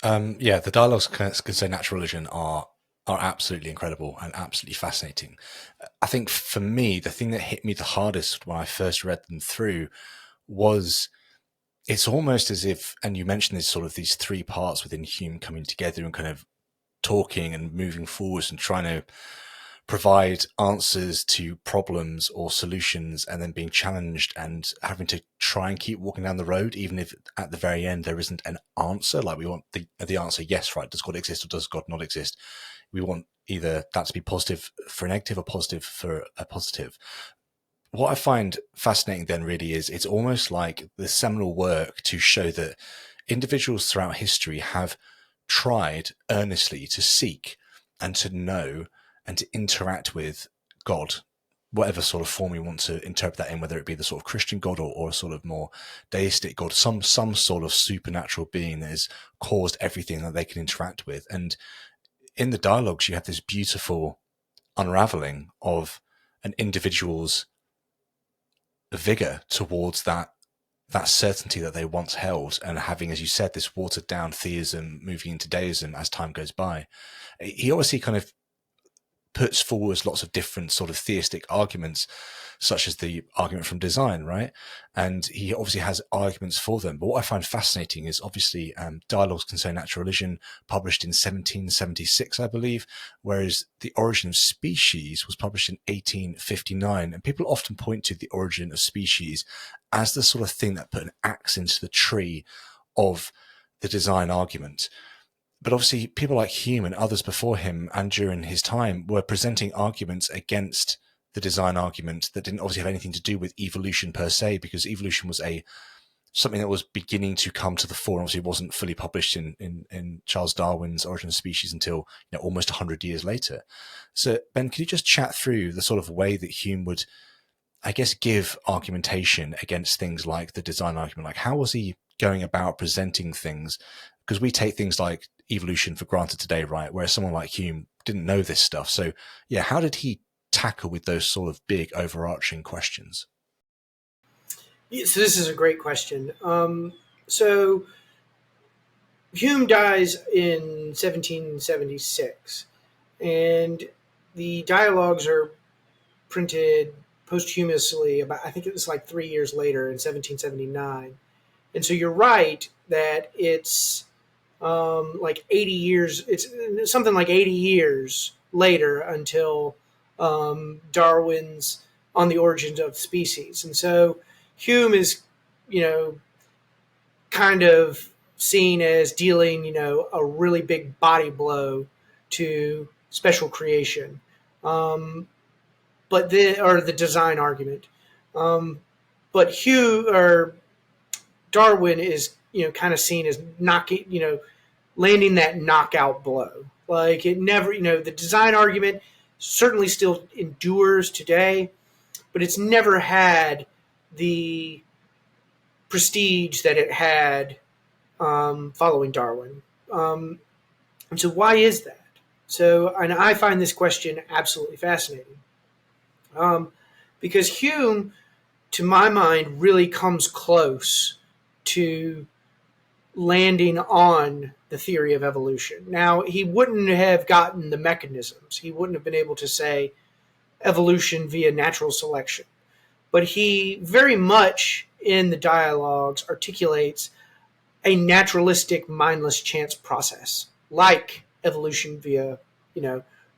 Yeah, the dialogues concerning natural religion are absolutely incredible and absolutely fascinating. I think for me, the thing that hit me the hardest when I first read them through was it's almost as if, and you mentioned this sort of these three parts within Hume coming together and kind of talking and moving forwards and trying to provide answers to problems or solutions and then being challenged and having to try and keep walking down the road, even if at the very end there isn't an answer. Like we want the answer, yes, right, does God exist or does God not exist? We want either that to be positive for a negative or positive for a positive. What I find fascinating then really is it's almost like the seminal work to show that individuals throughout history have tried earnestly to seek and to know and to interact with God, whatever sort of form you want to interpret that in, whether it be the sort of Christian God or a sort of more deistic God, some sort of supernatural being that has caused everything that they can interact with. And in the dialogues, you have this beautiful unraveling of an individual's vigor towards that certainty that they once held, and having, as you said, this watered down theism moving into deism as time goes by. He obviously kind of puts forward lots of different sort of theistic arguments, such as the argument from design, right? And he obviously has arguments for them. But what I find fascinating is obviously Dialogues Concerning Natural Religion, published in 1776, I believe, whereas The Origin of Species was published in 1859. And people often point to The Origin of Species as the sort of thing that put an axe into the tree of the design argument. But obviously, people like Hume and others before him and during his time were presenting arguments against the design argument that didn't obviously have anything to do with evolution per se, because evolution was something that was beginning to come to the fore. Obviously, it wasn't fully published in Charles Darwin's Origin of Species until almost 100 years later. So, Ben, can you just chat through the sort of way that Hume would, I guess, give argumentation against things like the design argument? Like, how was he going about presenting things? Because we take things like evolution for granted today, right? Whereas someone like Hume didn't know this stuff. So, yeah, how did he tackle with those sort of big overarching questions? Yeah, so this is a great question. So Hume dies in 1776, and the dialogues are printed posthumously. About I think it was like 3 years later in 1779. And so you're right that it's like 80 years. It's something like 80 years later until Darwin's On the Origins of Species. And so Hume is, you know, kind of seen as dealing, a really big body blow to special creation, but the design argument. But Hugh or Darwin is, kind of seen as knocking, landing that knockout blow. Like it never, the design argument certainly still endures today, but it's never had the prestige that it had following Darwin. And so, why is that? So, and I find this question absolutely fascinating because Hume, to my mind, really comes close to landing on the theory of evolution. Now, he wouldn't have gotten the mechanisms. He wouldn't have been able to say evolution via natural selection. But he very much in the dialogues articulates a naturalistic mindless chance process, like evolution via,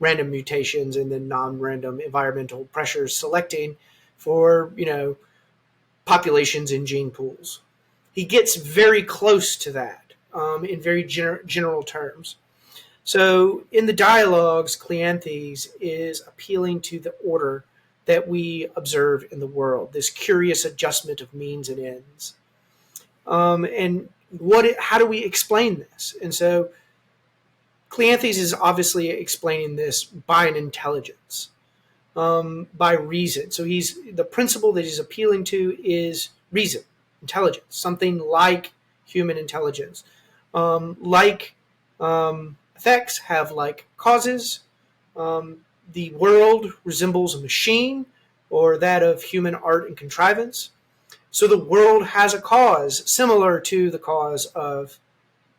random mutations and then non-random environmental pressures selecting for, populations in gene pools. He gets very close to that in very general terms. So in the dialogues, Cleanthes is appealing to the order that we observe in the world, this curious adjustment of means and ends. And how do we explain this? And so Cleanthes is obviously explaining this by an intelligence, by reason. So the principle that he's appealing to is reason, intelligence, something like human intelligence. Like effects have like causes. The world resembles a machine or that of human art and contrivance. So the world has a cause similar to the cause of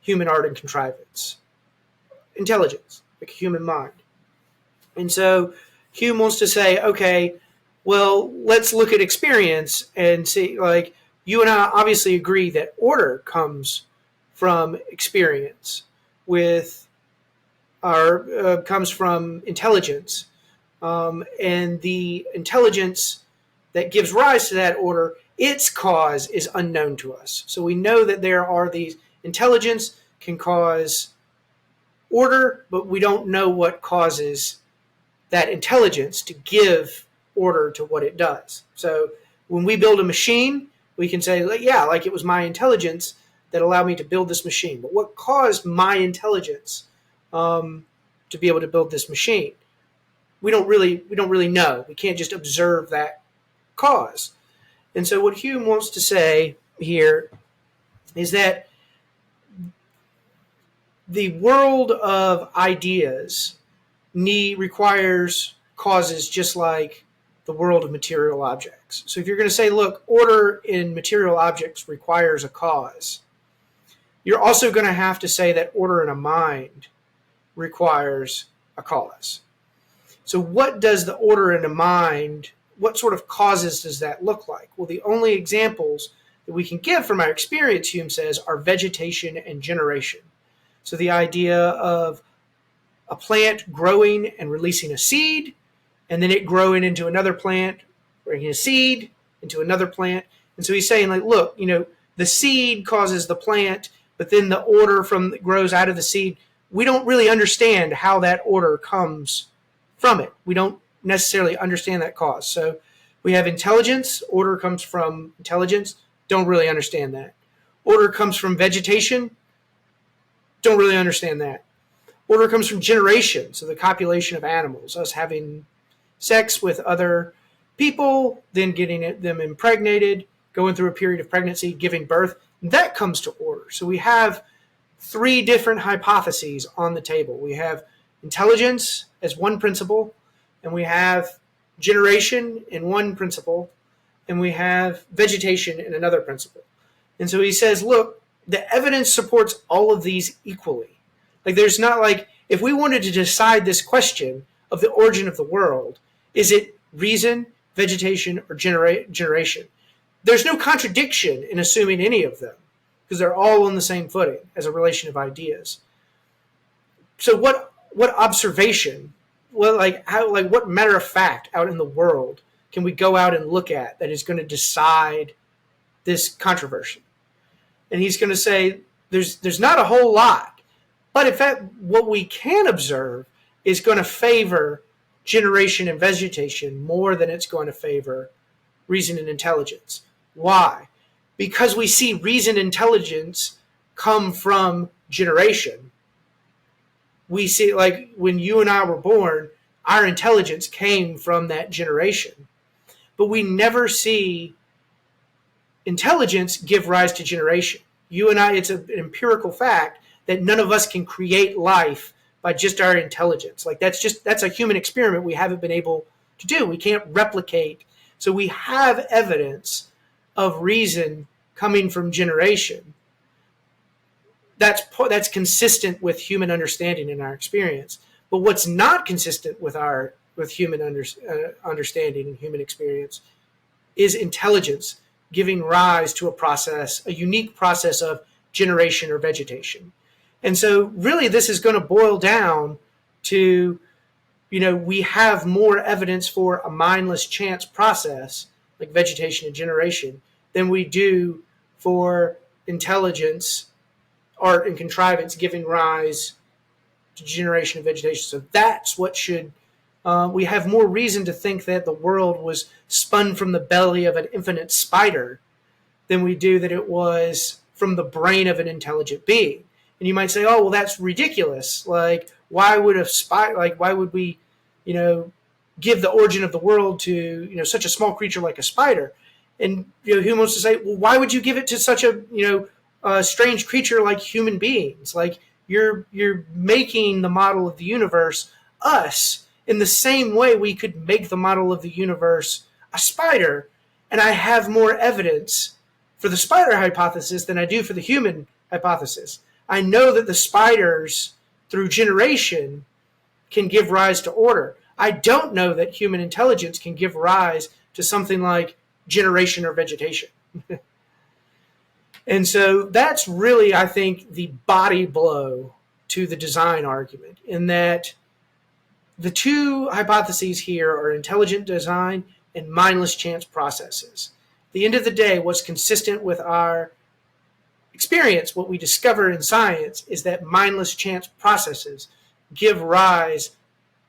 human art and contrivance, intelligence, like a human mind. And so Hume wants to say, okay, well, let's look at experience and see, like, you and I obviously agree that order comes from experience with our comes from intelligence, and the intelligence that gives rise to that order, its cause is unknown to us. So we know that there are these intelligence can cause order, but we don't know what causes that intelligence to give order to what it does. So when we build a machine, we can say, yeah, like it was my intelligence that allowed me to build this machine. But what caused my intelligence to be able to build this machine? We don't really know. We can't just observe that cause. And so what Hume wants to say here is that the world of ideas requires causes just like the world of material objects. So if you're going to say, look, order in material objects requires a cause, you're also going to have to say that order in a mind requires a cause. So what does the order in a mind, what sort of causes does that look like? Well, the only examples that we can give from our experience, Hume says, are vegetation and generation. So the idea of a plant growing and releasing a seed, and then it growing into another plant, bringing a seed into another plant. And so he's saying, like, look, the seed causes the plant, but then the order that grows out of the seed, we don't really understand how that order comes from it. We don't necessarily understand that cause. So we have intelligence. Order comes from intelligence. Don't really understand that. Order comes from vegetation. Don't really understand that. Order comes from generation, so the copulation of animals, us having sex with other people, then getting them impregnated, going through a period of pregnancy, giving birth. That comes to order. So we have three different hypotheses on the table. We have intelligence as one principle, and we have generation in one principle, and we have vegetation in another principle. And so he says, look, the evidence supports all of these equally. Like, there's not like, if we wanted to decide this question of the origin of the world, is it reason, vegetation, or generation? There's no contradiction in assuming any of them, because they're all on the same footing as a relation of ideas. So what observation, what matter of fact out in the world can we go out and look at that is going to decide this controversy? And he's going to say there's not a whole lot, but in fact what we can observe is going to favor generation and vegetation more than it's going to favor reason and intelligence. Why? Because we see reason and intelligence come from generation. We see, like, when you and I were born, our intelligence came from that generation. But we never see intelligence give rise to generation. You and I, it's an empirical fact that none of us can create life by just our intelligence. Like, that's a human experiment we haven't been able to do. We can't replicate. So we have evidence of reason coming from generation. That's consistent with human understanding in our experience. But what's not consistent with human understanding and human experience is intelligence giving rise to a unique process of generation or vegetation. And so really this is going to boil down to, we have more evidence for a mindless chance process like vegetation and generation than we do for intelligence, art, and contrivance giving rise to generation and vegetation. So that's what we have more reason to think that the world was spun from the belly of an infinite spider than we do that it was from the brain of an intelligent being. And you might say, oh, well, that's ridiculous. Like, why would we, give the origin of the world to, such a small creature like a spider? And, Hume wants to say, well, why would you give it to such a strange creature like human beings? Like, you're making the model of the universe us in the same way we could make the model of the universe a spider. And I have more evidence for the spider hypothesis than I do for the human hypothesis. I know that the spiders, through generation, can give rise to order. I don't know that human intelligence can give rise to something like generation or vegetation. And so that's really, I think, the body blow to the design argument, in that the two hypotheses here are intelligent design and mindless chance processes. At the end of the day, what's consistent with our experience, what we discover in science, is that mindless chance processes give rise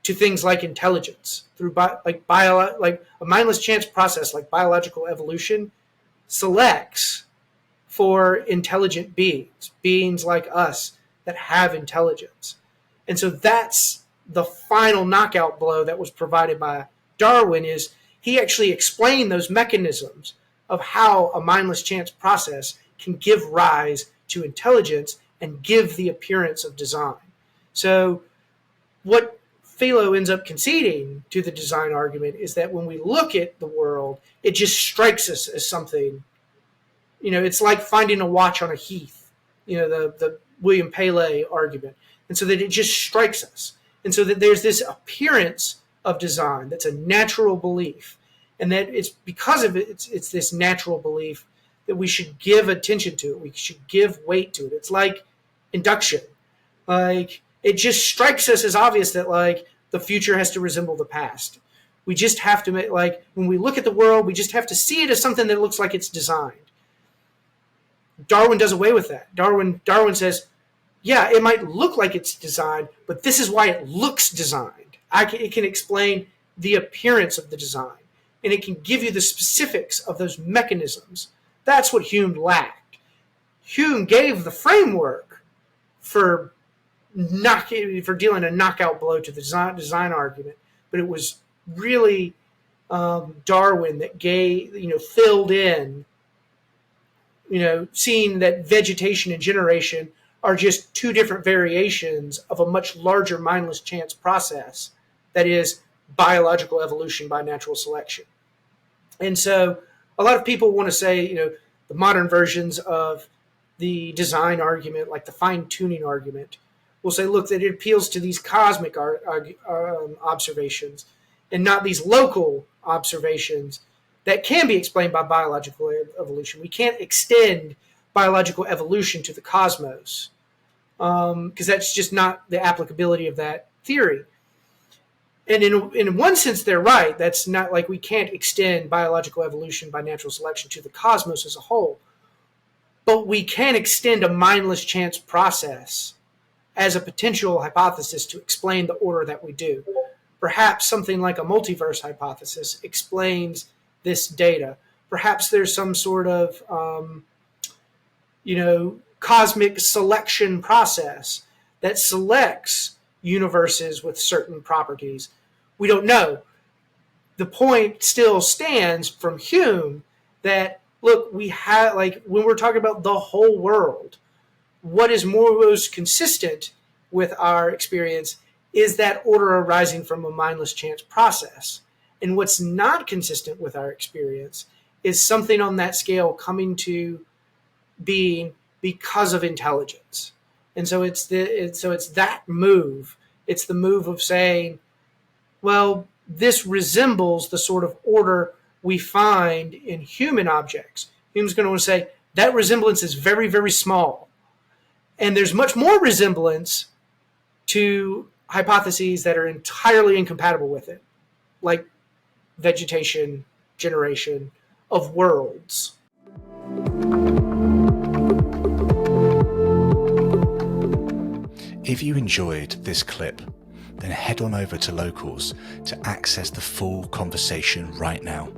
to things like intelligence through like a mindless chance process like biological evolution selects for intelligent beings like us that have intelligence. And so that's the final knockout blow that was provided by Darwin. Is he actually explained those mechanisms of how a mindless chance process can give rise to intelligence and give the appearance of design. So what Philo ends up conceding to the design argument is that when we look at the world, it just strikes us as something, it's like finding a watch on a heath, the William Paley argument. And so that it just strikes us. And so that there's this appearance of design that's a natural belief. And that it's because of it, it's this natural belief that we should give attention to it. We should give weight to it. It's like induction. Like, it just strikes us as obvious that, like, the future has to resemble the past. We just have to make, like, when we look at the world, we just have to see it as something that looks like it's designed. Darwin does away with that. Darwin says, yeah, it might look like it's designed, but this is why it looks designed. It can explain the appearance of the design, and it can give you the specifics of those mechanisms. That's what Hume lacked. Hume gave the framework for dealing a knockout blow to the design argument, but it was really Darwin that filled in, seeing that vegetation and generation are just two different variations of a much larger mindless chance process that is biological evolution by natural selection. And so a lot of people want to say, the modern versions of the design argument, like the fine-tuning argument, will say, look, that it appeals to these cosmic observations and not these local observations that can be explained by biological evolution. We can't extend biological evolution to the cosmos because that's just not the applicability of that theory. And in one sense, they're right. That's not like we can't extend biological evolution by natural selection to the cosmos as a whole. But we can extend a mindless chance process as a potential hypothesis to explain the order that we do. Perhaps something like a multiverse hypothesis explains this data. Perhaps there's some sort of, cosmic selection process that selects universes with certain properties. We don't know. The point still stands from Hume that, look, we have, when we're talking about the whole world, what is most consistent with our experience is that order arising from a mindless chance process. And what's not consistent with our experience is something on that scale coming to being because of intelligence. And so it's that move. It's the move of saying, well, this resembles the sort of order we find in human objects. Hume's going to say that resemblance is very, very small. And there's much more resemblance to hypotheses that are entirely incompatible with it, like vegetation, generation of worlds. If you enjoyed this clip, then head on over to Locals to access the full conversation right now.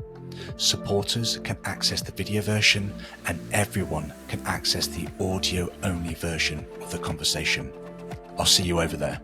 Supporters can access the video version and everyone can access the audio-only version of the conversation. I'll see you over there.